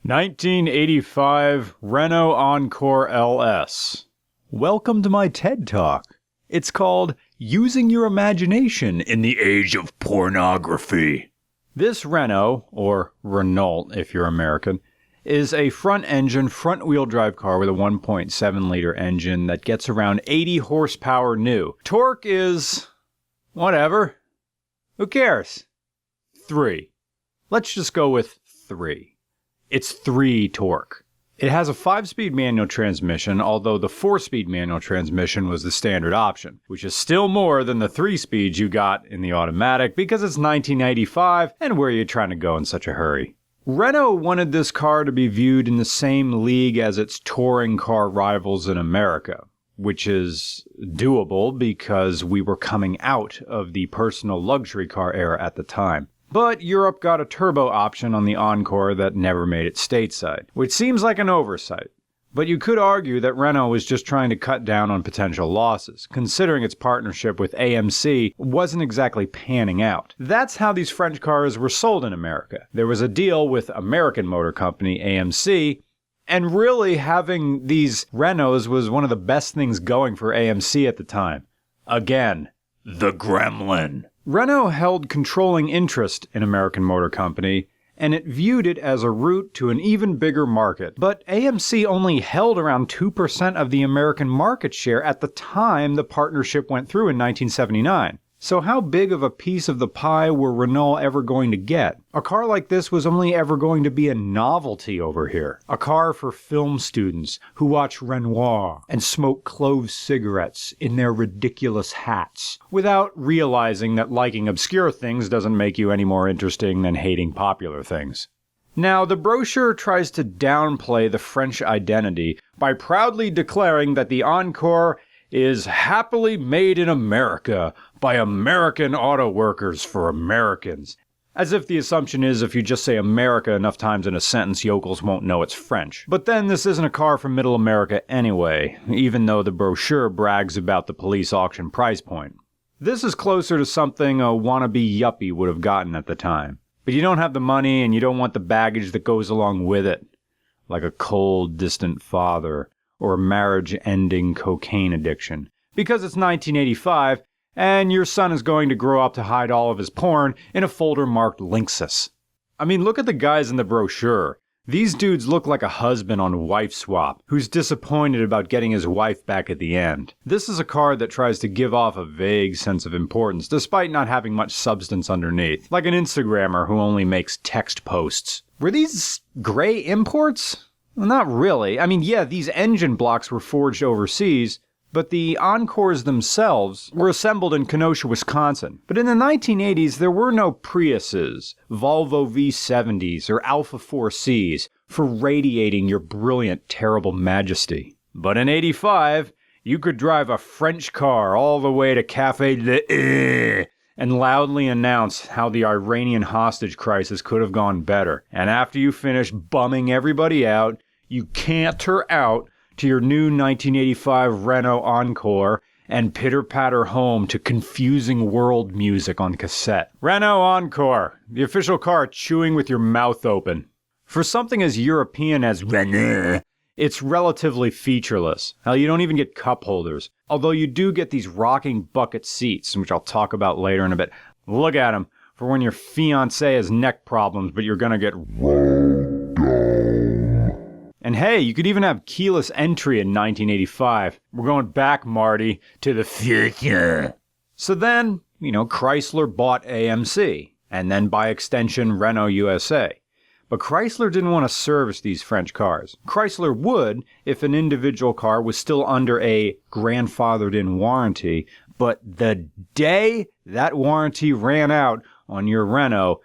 1985 Renault Encore LS. Welcome to my TED Talk. It's called Using Your Imagination in the Age of Pornography. This Renault, or Renault if you're American, is a front-engine, front-wheel drive car with a 1.7-liter engine that gets around 80 horsepower new. Torque is... whatever. Who cares? 3. Let's just go with 3. It's 3 torque. It has a 5-speed manual transmission, although the 4-speed manual transmission was the standard option, which is still more than the 3 speeds you got in the automatic because it's 1985 and where are you trying to go in such a hurry? Renault wanted this car to be viewed in the same league as its touring car rivals in America, which is doable because we were coming out of the personal luxury car era at the time. But Europe got a turbo option on the Encore that never made it stateside, which seems like an oversight. But you could argue that Renault was just trying to cut down on potential losses, considering its partnership with AMC wasn't exactly panning out. That's how these French cars were sold in America. There was a deal with American motor company AMC, and really having these Renaults was one of the best things going for AMC at the time. Again, the Gremlin. Renault held controlling interest in American Motor Company, and it viewed it as a route to an even bigger market. But AMC only held around 2% of the American market share at the time the partnership went through in 1979. So how big of a piece of the pie were Renault ever going to get? A car like this was only ever going to be a novelty over here. A car for film students who watch Renoir and smoke clove cigarettes in their ridiculous hats, without realizing that liking obscure things doesn't make you any more interesting than hating popular things. Now, the brochure tries to downplay the French identity by proudly declaring that the Encore is happily made in America by American auto workers for Americans. As if the assumption is if you just say America enough times in a sentence, yokels won't know it's French. But then this isn't a car from Middle America anyway, even though the brochure brags about the police auction price point. This is closer to something a wannabe yuppie would have gotten at the time. But you don't have the money and you don't want the baggage that goes along with it, like a cold, distant father or a marriage-ending cocaine addiction. Because it's 1985, and your son is going to grow up to hide all of his porn in a folder marked Linksys. I mean, look at the guys in the brochure. These dudes look like a husband on Wife Swap, who's disappointed about getting his wife back at the end. This is a car that tries to give off a vague sense of importance, despite not having much substance underneath, like an Instagrammer who only makes text posts. Were these gray imports? Well, not really. I mean, yeah, these engine blocks were forged overseas, but the Encores themselves were assembled in Kenosha, Wisconsin. But in the 1980s, there were no Priuses, Volvo V70s, or Alpha 4Cs for radiating your brilliant, terrible majesty. But in 85, you could drive a French car all the way to Café Le and loudly announce how the Iranian hostage crisis could have gone better. And after you finish bumming everybody out, you canter out to your new 1985 Renault Encore and pitter-patter home to confusing world music on cassette. Renault Encore, the official car chewing with your mouth open. For something as European as Renault, it's relatively featureless. Hell, you don't even get cup holders. Although you do get these rocking bucket seats, which I'll talk about later in a bit. Look at them, for when your fiancé has neck problems, but you're gonna get rolled down. And hey, you could even have keyless entry in 1985. We're going back, Marty, to the future. So then, Chrysler bought AMC, and then by extension, Renault USA. But Chrysler didn't want to service these French cars. Chrysler would if an individual car was still under a grandfathered-in warranty, but the day that warranty ran out on your Renault,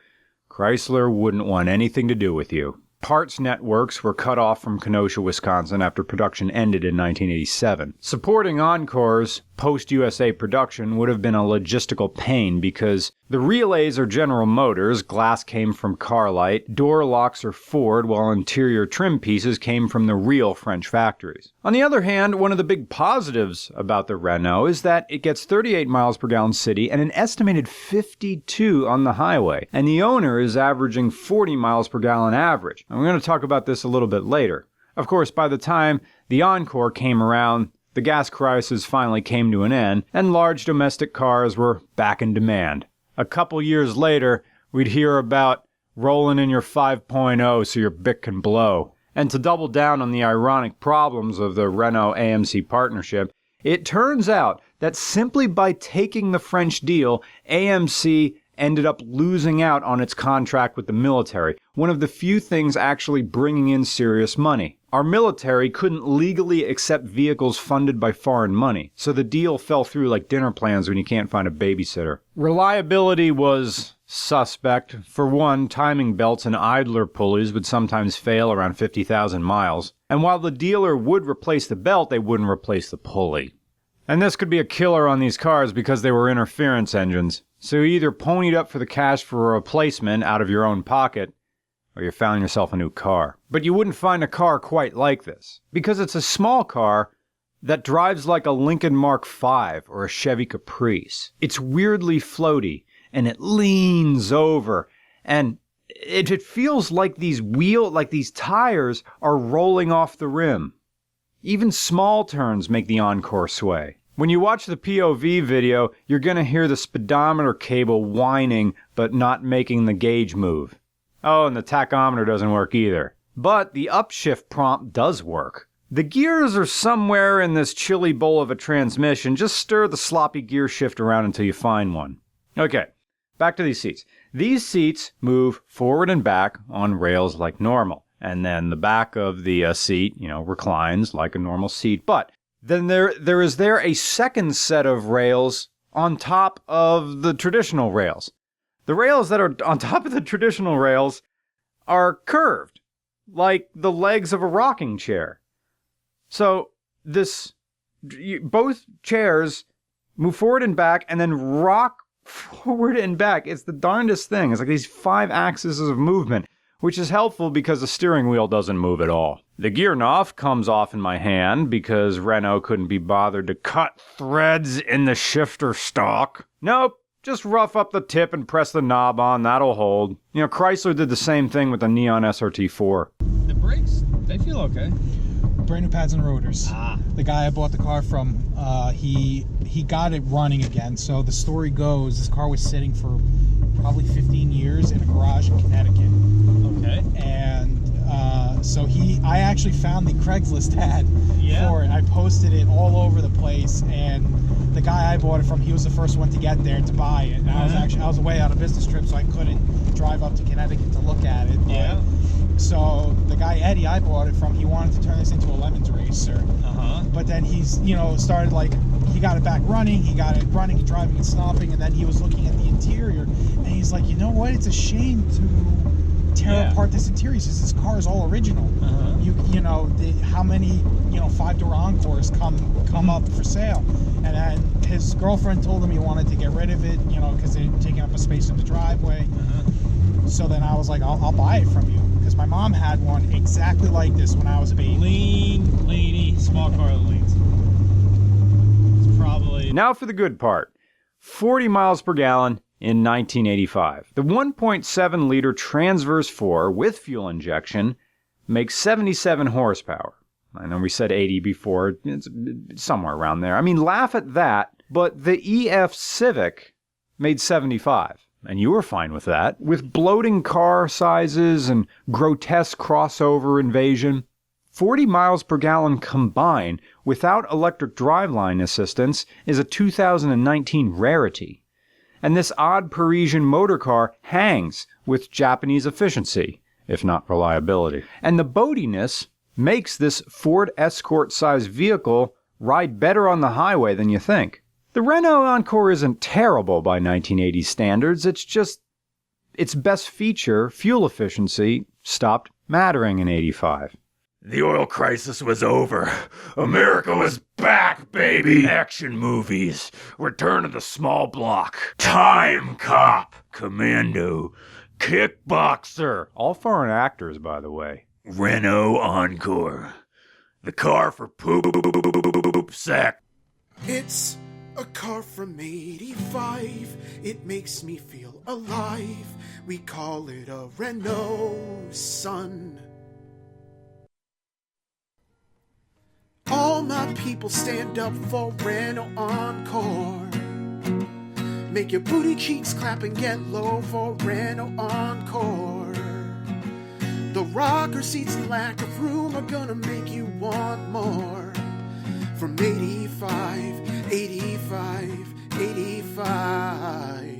Chrysler wouldn't want anything to do with you. Parts networks were cut off from Kenosha, Wisconsin after production ended in 1987. Supporting Encores, post-USA production would have been a logistical pain because the relays are General Motors, glass came from Carlite, door locks are Ford, while interior trim pieces came from the real French factories. On the other hand, one of the big positives about the Renault is that it gets 38 miles per gallon city and an estimated 52 on the highway, and the owner is averaging 40 miles per gallon average. And we're going to talk about this a little bit later. Of course, by the time the Encore came around, the gas crisis finally came to an end, and large domestic cars were back in demand. A couple years later, we'd hear about rolling in your 5.0 so your Bic can blow. And to double down on the ironic problems of the Renault AMC partnership, it turns out that simply by taking the French deal, AMC ended up losing out on its contract with the military, one of the few things actually bringing in serious money. Our military couldn't legally accept vehicles funded by foreign money, so the deal fell through like dinner plans when you can't find a babysitter. Reliability was suspect. For one, timing belts and idler pulleys would sometimes fail around 50,000 miles, and while the dealer would replace the belt, they wouldn't replace the pulley. And this could be a killer on these cars because they were interference engines, so you either ponied up for the cash for a replacement out of your own pocket, or you found yourself a new car. But you wouldn't find a car quite like this, because it's a small car that drives like a Lincoln Mark V or a Chevy Caprice. It's weirdly floaty, and it leans over, and it feels like these tires are rolling off the rim. Even small turns make the Encore sway. When you watch the POV video, you're going to hear the speedometer cable whining but not making the gauge move. Oh, and the tachometer doesn't work either. But the upshift prompt does work. The gears are somewhere in this chili bowl of a transmission. Just stir the sloppy gear shift around until you find one. Okay, back to these seats. These seats move forward and back on rails like normal. And then the back of the seat, reclines like a normal seat. But then there is a second set of rails on top of the traditional rails. The rails that are on top of the traditional rails are curved, like the legs of a rocking chair. So both chairs move forward and back and then rock forward and back. It's the darndest thing. It's like these 5 axes of movement, which is helpful because the steering wheel doesn't move at all. The gear knob comes off in my hand because Renault couldn't be bothered to cut threads in the shifter stock. Nope. Just rough up the tip and press the knob on, that'll hold. Chrysler did the same thing with the Neon SRT4. The brakes, they feel okay. Brand new pads and rotors. The guy I bought the car from, he got it running again. So the story goes, this car was sitting for probably 15 years in a garage in Connecticut. Okay. And so I actually found the Craigslist ad for it. I posted it all over the place, and the guy I bought it from, he was the first one to get there to buy it. And I was away on a business trip, so I couldn't drive up to Connecticut to look at it. Yeah. So the guy Eddie I bought it from, he wanted to turn this into a lemons racer. But then he's started he got it back running, he got it running and driving and stopping, and then he was looking at the interior, and he's like, you know what? It's a shame to tear apart this interior. He says this car is all original. How many 5-door Encores come up for sale, and then his girlfriend told him he wanted to get rid of it, because they're taking up a space in the driveway. So then I was like, I'll buy it from you, because my mom had one exactly like this when I was a baby. Lean, lady, small car that leans. It's probably... Now for the good part. 40 miles per gallon in 1985. The 1.7-liter Transverse 4 with fuel injection makes 77 horsepower. I know we said 80 before. It's somewhere around there. I mean, laugh at that, but the EF Civic made 75. And you were fine with that. With bloating car sizes and grotesque crossover invasion, 40 miles per gallon combined without electric driveline assistance is a 2019 rarity. And this odd Parisian motor car hangs with Japanese efficiency, if not reliability. And the boatiness makes this Ford Escort-sized vehicle ride better on the highway than you think. The Renault Encore isn't terrible by 1980 standards, it's just its best feature, fuel efficiency, stopped mattering in 85. The oil crisis was over. America was back, baby. Action movies. Return of the Small Block. Time Cop. Commando. Kickboxer. All foreign actors, by the way. Renault Encore. The car for poop sack. It's a car from 85. It makes me feel alive. We call it a Renault, son. All my people stand up for Renault Encore. Make your booty cheeks clap and get low for Renault Encore. The rocker seats and lack of room are gonna make you want more. From 85, 85, 85.